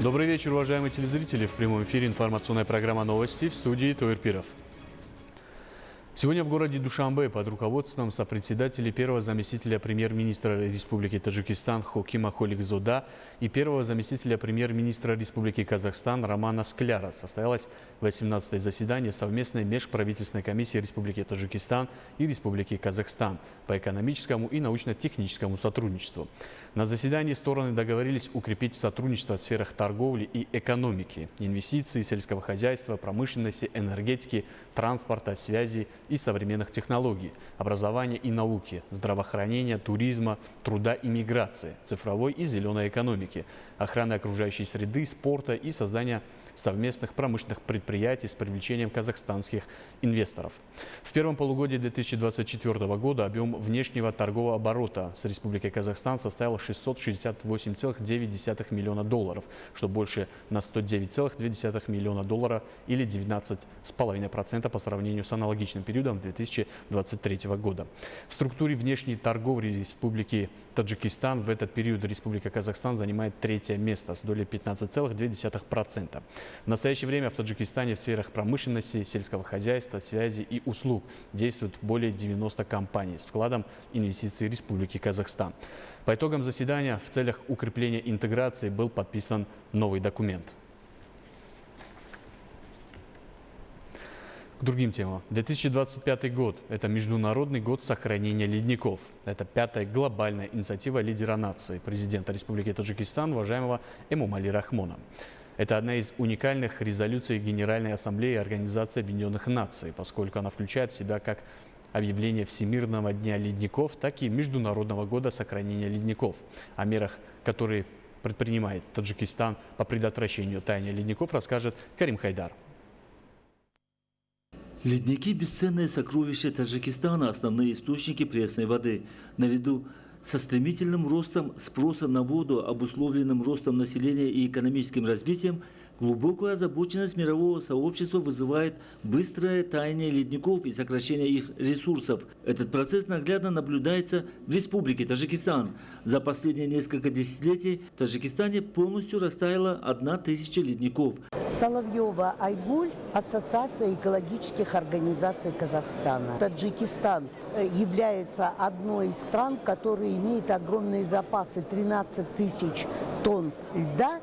Добрый вечер, уважаемые телезрители. В прямом эфире информационная программа «Новости», в студии Тойр Пиров. Сегодня в городе Душанбе под руководством сопредседателя первого заместителя премьер-министра Республики Таджикистан Хокима Холикзода и первого заместителя премьер-министра Республики Казахстан Романа Скляра состоялось 18-е заседание совместной межправительственной комиссии Республики Таджикистан и Республики Казахстан по экономическому и научно-техническому сотрудничеству. На заседании стороны договорились укрепить сотрудничество в сферах торговли и экономики, инвестиций, сельского хозяйства, промышленности, энергетики, транспорта, связи и современных технологий, образования и науки, здравоохранения, туризма, труда и миграции, цифровой и зеленой экономики, охраны окружающей среды, спорта и создания совместных промышленных предприятий с привлечением казахстанских инвесторов. В первом полугодии 2024 года объем внешнего торгового оборота с Республикой Казахстан составил 668,9 миллиона долларов, что больше на 109,2 миллиона долларов или 19,5% по сравнению с аналогичным периодом 2023 года. В структуре внешней торговли Республики Таджикистан в этот период Республика Казахстан занимает третье место с долей 15,2%. В настоящее время в Таджикистане в сферах промышленности, сельского хозяйства, связи и услуг действуют более 90 компаний с вкладом инвестиций Республики Казахстан. По итогам заседания в целях укрепления интеграции был подписан новый документ. К другим темам. 2025 год – это Международный год сохранения ледников. Это пятая глобальная инициатива лидера нации, президента Республики Таджикистан, уважаемого Эмомали Рахмона. Это одна из уникальных резолюций Генеральной Ассамблеи Организации Объединенных Наций, поскольку она включает в себя как объявление Всемирного дня ледников, так и Международного года сохранения ледников. О мерах, которые предпринимает Таджикистан по предотвращению таяния ледников, расскажет Карим Хайдар. Ледники – бесценное сокровище Таджикистана, основные источники пресной воды. Наряду со стремительным ростом спроса на воду, обусловленным ростом населения и экономическим развитием, глубокую озабоченность мирового сообщества вызывает быстрое таяние ледников и сокращение их ресурсов. Этот процесс наглядно наблюдается в Республике Таджикистан. За последние несколько десятилетий в Таджикистане полностью растаяло 1000 ледников. Соловьева Айгуль, Ассоциация экологических организаций Казахстана. Таджикистан является одной из стран, которая имеет огромные запасы, 13 тысяч тонн льда,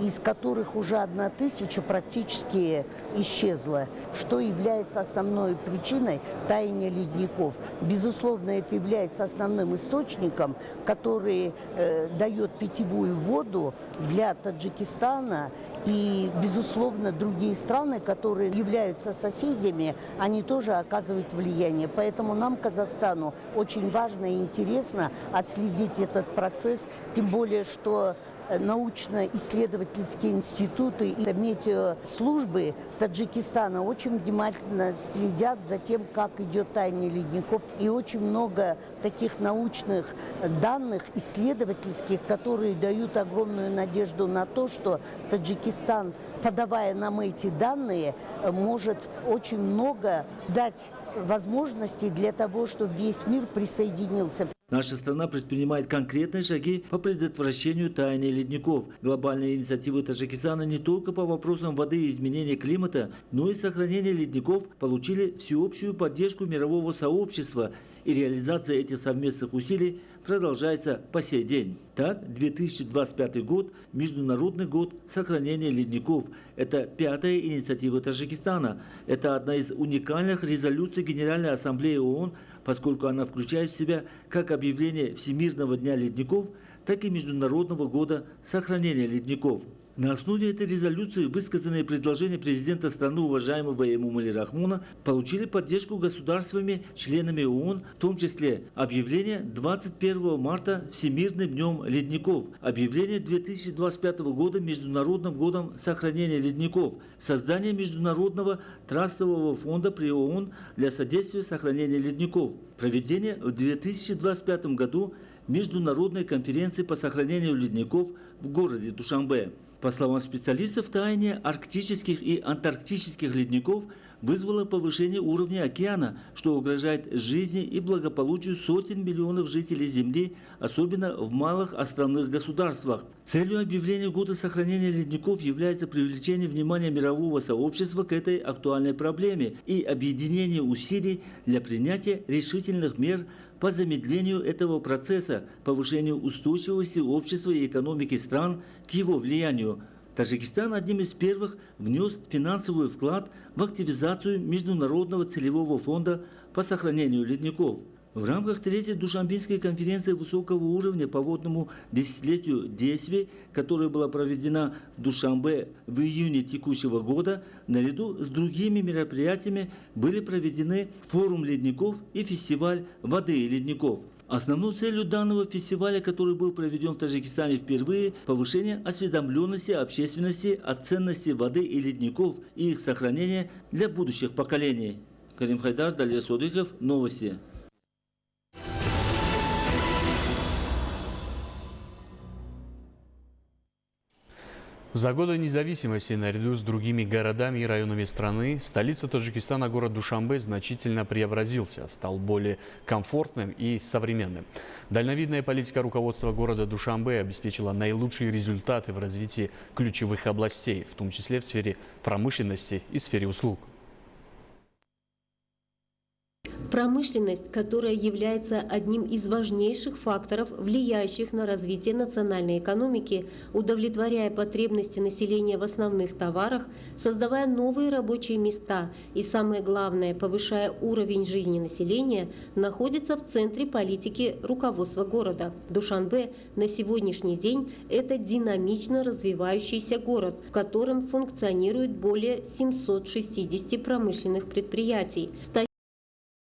из которых уже 1000 практически исчезла, что является основной причиной таяния ледников. Безусловно, это является основным источником, который дает питьевую воду для Таджикистана. И, безусловно, другие страны, которые являются соседями, они тоже оказывают влияние. Поэтому нам, Казахстану, очень важно и интересно отследить этот процесс, тем более, что научно-исследовательские институты и метеослужбы Таджикистана очень внимательно следят за тем, как идет таяние ледников. И очень много таких научных данных, исследовательских, которые дают огромную надежду на то, что Таджикистан, подавая нам эти данные, может очень много дать возможностей для того, чтобы весь мир присоединился. Наша страна предпринимает конкретные шаги по предотвращению таяния ледников. Глобальные инициативы Таджикистана не только по вопросам воды и изменения климата, но и сохранения ледников получили всеобщую поддержку мирового сообщества, и реализация этих совместных усилий продолжается по сей день. Так, 2025 год – Международный год сохранения ледников. Это пятая инициатива Таджикистана. Это одна из уникальных резолюций Генеральной Ассамблеи ООН, поскольку она включает в себя как объявление Всемирного дня ледников, так и Международного года сохранения ледников. На основе этой резолюции высказанные предложения президента страны, уважаемого Эмомали Рахмона, получили поддержку государствами, членами ООН, в том числе объявление 21 марта Всемирным днем ледников, объявление 2025 года Международным годом сохранения ледников, создание Международного трастового фонда при ООН для содействия сохранению ледников, проведение в 2025 году Международной конференции по сохранению ледников в городе Душанбе. По словам специалистов, таяние арктических и антарктических ледников вызвало повышение уровня океана, что угрожает жизни и благополучию сотен миллионов жителей Земли, особенно в малых островных государствах. Целью объявления года сохранения ледников является привлечение внимания мирового сообщества к этой актуальной проблеме и объединение усилий для принятия решительных мер по замедлению этого процесса, повышению устойчивости общества и экономики стран к его влиянию. Таджикистан одним из первых внес финансовый вклад в активизацию Международного целевого фонда по сохранению ледников. В рамках третьей Душанбинской конференции высокого уровня по водному десятилетию действий, которая была проведена в Душанбе в июне текущего года, наряду с другими мероприятиями были проведены форум ледников и фестиваль воды и ледников. Основной целью данного фестиваля, который был проведен в Таджикистане впервые, повышение осведомленности общественности о ценности воды и ледников и их сохранения для будущих поколений. Карим Хайдар, Далер Содыхов, новости. За годы независимости, наряду с другими городами и районами страны, столица Таджикистана, город Душанбе, значительно преобразился, стал более комфортным и современным. Дальновидная политика руководства города Душанбе обеспечила наилучшие результаты в развитии ключевых областей, в том числе в сфере промышленности и сфере услуг. Промышленность, которая является одним из важнейших факторов, влияющих на развитие национальной экономики, удовлетворяя потребности населения в основных товарах, создавая новые рабочие места и, самое главное, повышая уровень жизни населения, находится в центре политики руководства города. Душанбе на сегодняшний день – это динамично развивающийся город, в котором функционирует более 760 промышленных предприятий.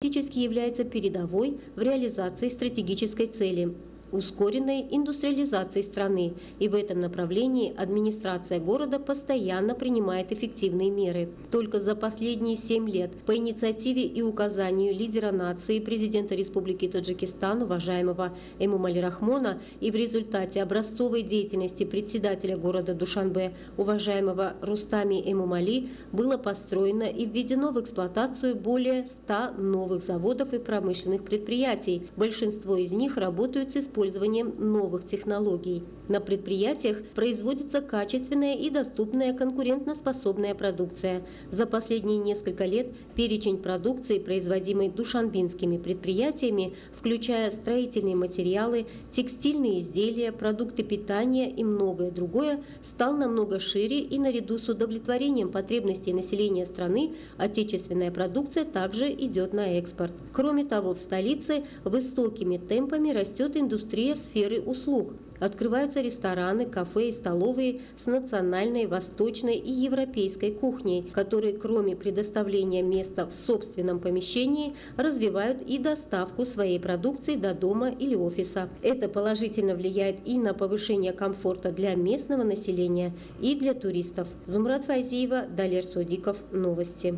Фактически является передовой в реализации стратегической цели – ускоренной индустриализации страны, и в этом направлении администрация города постоянно принимает эффективные меры. Только за последние 7 лет по инициативе и указанию лидера нации, президента Республики Таджикистан, уважаемого Эмомали Рахмона, и в результате образцовой деятельности председателя города Душанбе, уважаемого Рустами Эмомали, было построено и введено в эксплуатацию более 100 новых заводов и промышленных предприятий. Большинство из них работают с использованием новых технологий. На предприятиях производится качественная и доступная конкурентоспособная продукция. За последние несколько лет перечень продукции, производимой душанбинскими предприятиями, включая строительные материалы, текстильные изделия, продукты питания и многое другое, стал намного шире, и наряду с удовлетворением потребностей населения страны отечественная продукция также идет на экспорт. Кроме того, в столице высокими темпами растет индустрия сферы услуг. Открываются рестораны, кафе и столовые с национальной, восточной и европейской кухней, которые, кроме предоставления места в собственном помещении, развивают и доставку своей продукции до дома или офиса. Это положительно влияет и на повышение комфорта для местного населения, и для туристов. Зумрат Файзиева, Далер Содиков, новости.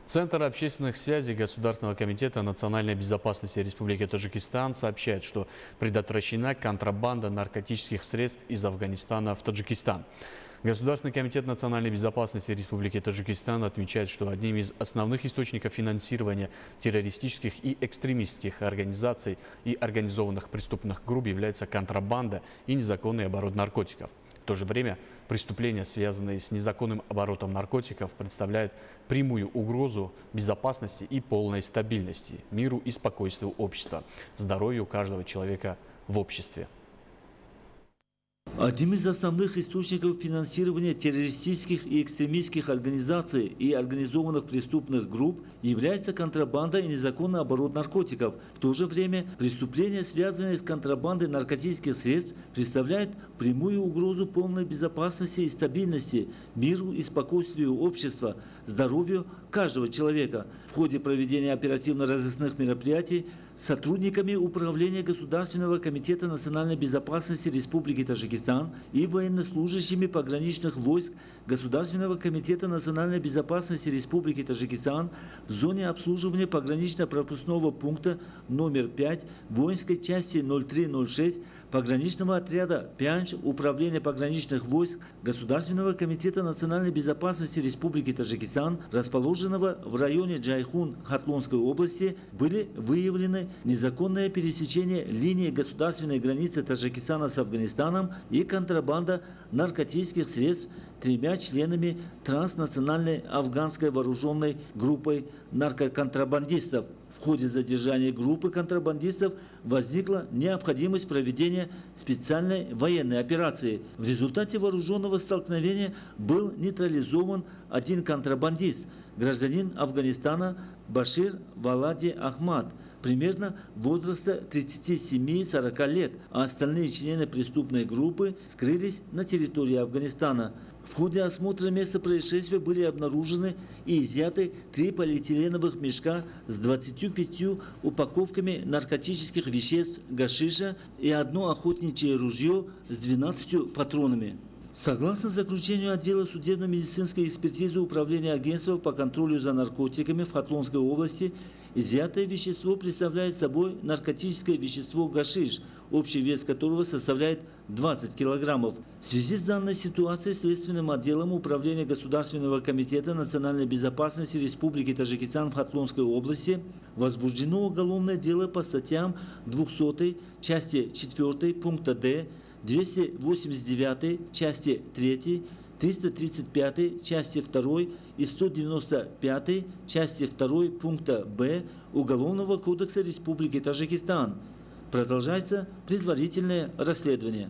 Центр общественных связей Государственного комитета национальной безопасности Республики Таджикистан сообщает, что предотвращена контрабанда наркотических средств из Афганистана в Таджикистан. Государственный комитет национальной безопасности Республики Таджикистан отмечает, что одним из основных источников финансирования террористических и экстремистских организаций и организованных преступных групп является контрабанда и незаконный оборот наркотиков. В то же время преступления, связанные с незаконным оборотом наркотиков, представляют прямую угрозу безопасности и полной стабильности, миру и спокойствию общества, здоровью каждого человека в обществе. Одним из основных источников финансирования террористических и экстремистских организаций и организованных преступных групп является контрабанда и незаконный оборот наркотиков. В то же время преступления, связанные с контрабандой наркотических средств, представляют прямую угрозу полной безопасности и стабильности, миру и спокойствию общества, здоровью каждого человека. В ходе проведения оперативно-розыскных мероприятий сотрудниками Управления Государственного комитета национальной безопасности Республики Таджикистан и военнослужащими пограничных войск Государственного комитета национальной безопасности Республики Таджикистан в зоне обслуживания погранично-пропускного пункта номер 5 воинской части 0306 пограничного отряда Пянч Управления пограничных войск Государственного комитета национальной безопасности Республики Таджикистан, расположенного в районе Джайхун Хатлонской области, были выявлены незаконное пересечение линии государственной границы Таджикистана с Афганистаном и контрабанда наркотических средств тремя членами транснациональной афганской вооруженной группой наркоконтрабандистов. В ходе задержания группы контрабандистов возникла необходимость проведения специальной военной операции. В результате вооруженного столкновения был нейтрализован один контрабандист, гражданин Афганистана Башир Валади Ахмад, примерно возраста 37-40 лет, а остальные члены преступной группы скрылись на территории Афганистана. В ходе осмотра места происшествия были обнаружены и изъяты 3 полиэтиленовых мешка с 25 упаковками наркотических веществ гашиша и одно охотничье ружье с 12 патронами. Согласно заключению отдела судебно-медицинской экспертизы Управления агентства по контролю за наркотиками в Хатлонской области, изъятое вещество представляет собой наркотическое вещество гашиш, общий вес которого составляет 20 килограммов. В связи с данной ситуацией Следственным отделом Управления Государственного комитета национальной безопасности Республики Таджикистан в Хатлонской области возбуждено уголовное дело по статьям 200 части 4 пункта Д, 289 части 3, 335 части 2 и 195 части 2 пункта Б Уголовного кодекса Республики Таджикистан. Продолжается предварительное расследование.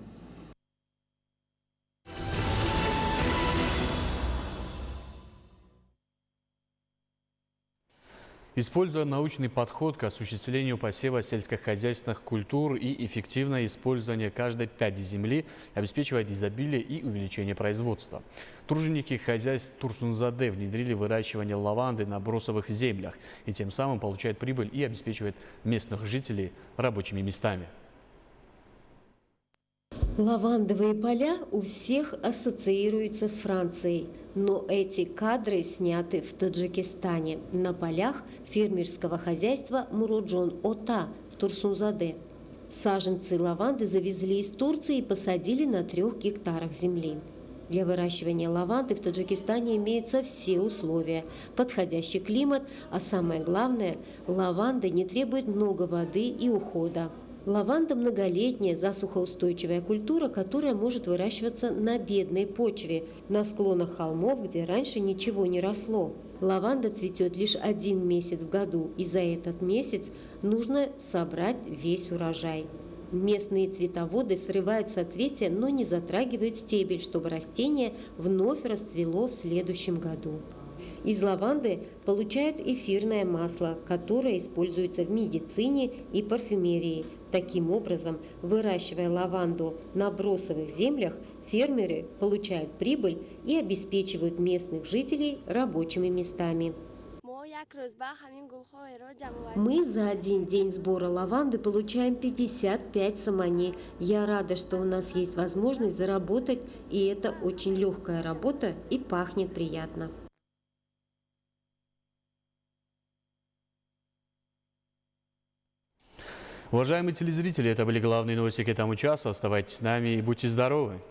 Используя научный подход к осуществлению посева сельскохозяйственных культур и эффективное использование каждой пяди земли обеспечивает изобилие и увеличение производства. Труженики хозяйств Турсунзаде внедрили выращивание лаванды на бросовых землях и тем самым получают прибыль и обеспечивают местных жителей рабочими местами. Лавандовые поля у всех ассоциируются с Францией, но эти кадры сняты в Таджикистане, на полях фермерского хозяйства Муроджон-Ота в Турсунзаде. Саженцы лаванды завезли из Турции и посадили на 3 гектарах земли. Для выращивания лаванды в Таджикистане имеются все условия, подходящий климат, а самое главное, лаванда не требует много воды и ухода. Лаванда – многолетняя засухоустойчивая культура, которая может выращиваться на бедной почве, на склонах холмов, где раньше ничего не росло. Лаванда цветет лишь 1 месяц в году, и за этот месяц нужно собрать весь урожай. Местные цветоводы срывают соцветия, но не затрагивают стебель, чтобы растение вновь расцвело в следующем году. Из лаванды получают эфирное масло, которое используется в медицине и парфюмерии. Таким образом, выращивая лаванду на бросовых землях, фермеры получают прибыль и обеспечивают местных жителей рабочими местами. Мы за 1 день сбора лаванды получаем 55 самани. Я рада, что у нас есть возможность заработать, и это очень легкая работа и пахнет приятно. Уважаемые телезрители, это были главные новости к этому часу. Оставайтесь с нами и будьте здоровы!